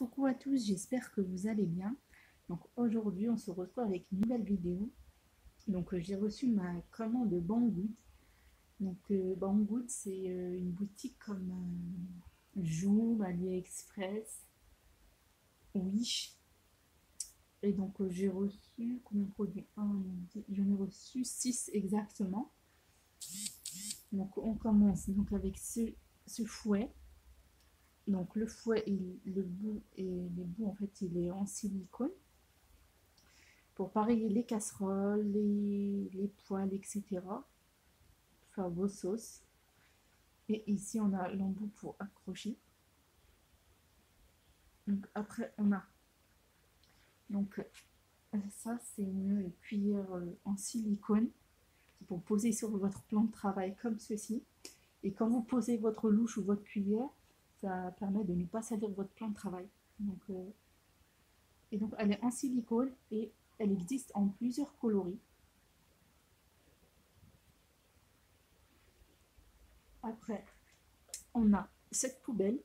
Coucou à tous, j'espère que vous allez bien. Donc aujourd'hui, on se retrouve avec une nouvelle vidéo. Donc j'ai reçu ma commande de Banggood. Donc Banggood, c'est une boutique comme Joom, AliExpress, Wish. Et donc j'ai reçu combien de produits? J'en ai reçu 6 exactement. Donc on commence donc avec ce fouet. Donc le fouet, le bout et les bouts en fait, il est en silicone pour pareiller les casseroles, les poêles, etc. Faire vos sauces. Et ici, on a l'embout pour accrocher. Donc après, on a donc ça, c'est une cuillère en silicone. C'est pour poser sur votre plan de travail comme ceci. Et quand vous posez votre louche ou votre cuillère, ça permet de ne pas salir votre plan de travail. Et donc, elle est en silicone et elle existe en plusieurs coloris. Après, on a cette poubelle.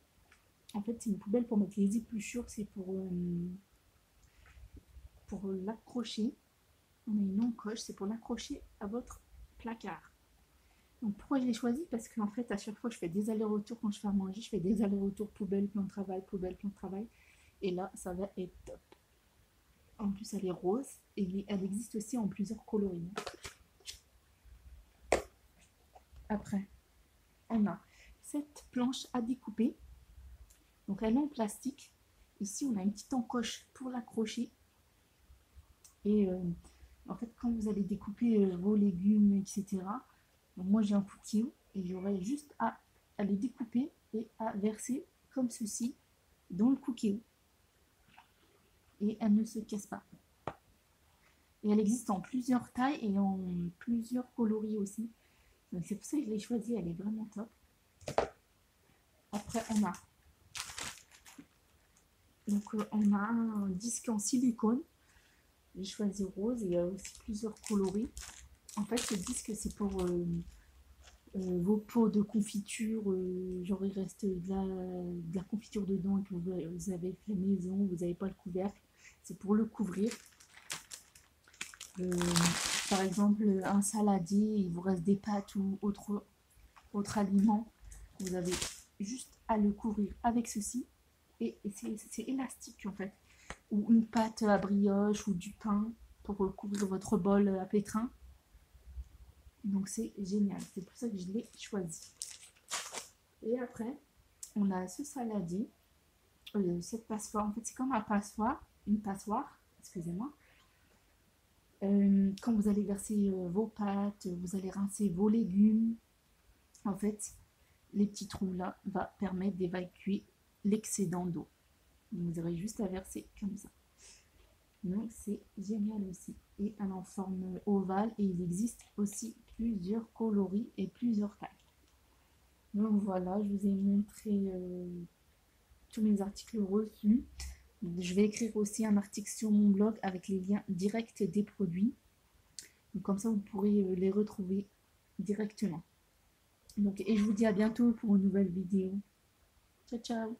En fait, c'est une poubelle pour mettre les épluchures, c'est pour l'accrocher. On a une encoche, c'est pour l'accrocher à votre placard. Donc pourquoi je l'ai choisi? Parce qu'en fait, à chaque fois, je fais des allers-retours quand je fais à manger, je fais des allers-retours poubelle, plan de travail, poubelle, plan de travail. Et là, ça va être top. En plus, elle est rose et elle existe aussi en plusieurs coloris. Après, on a cette planche à découper. Donc elle est en plastique. Ici, on a une petite encoche pour l'accrocher. Et en fait, quand vous allez découper vos légumes, etc., donc moi j'ai un cookie et j'aurai juste à les découper et à verser comme ceci dans le cookie. Et elle ne se casse pas. Et elle existe en plusieurs tailles et en plusieurs coloris aussi. Donc c'est pour ça que je l'ai choisie, elle est vraiment top. Après, on a un disque en silicone. J'ai choisi rose et il y a aussi plusieurs coloris. En fait, ce disque, c'est pour vos pots de confiture. Genre, il reste de la confiture dedans et que vous avez fait maison, vous n'avez pas le couvercle. C'est pour le couvrir. Par exemple, un saladier, il vous reste des pâtes ou autre aliment. Vous avez juste à le couvrir avec ceci. Et c'est élastique en fait. Ou une pâte à brioche ou du pain pour couvrir votre bol à pétrin. Donc c'est génial, c'est pour ça que je l'ai choisi. Et après, on a ce saladier, cette passoire. En fait, c'est comme une passoire, excusez-moi. Quand vous allez verser vos pâtes, vous allez rincer vos légumes. En fait, les petits trous là vont permettre d'évacuer l'excédent d'eau. Vous aurez juste à verser comme ça. Donc c'est génial aussi. Et elle est en forme ovale et il existe aussi plusieurs coloris et plusieurs tailles. Donc voilà, je vous ai montré tous mes articles reçus. Je vais écrire aussi un article sur mon blog avec les liens directs des produits. Donc comme ça, vous pourrez les retrouver directement. Donc, et je vous dis à bientôt pour une nouvelle vidéo. Ciao, ciao!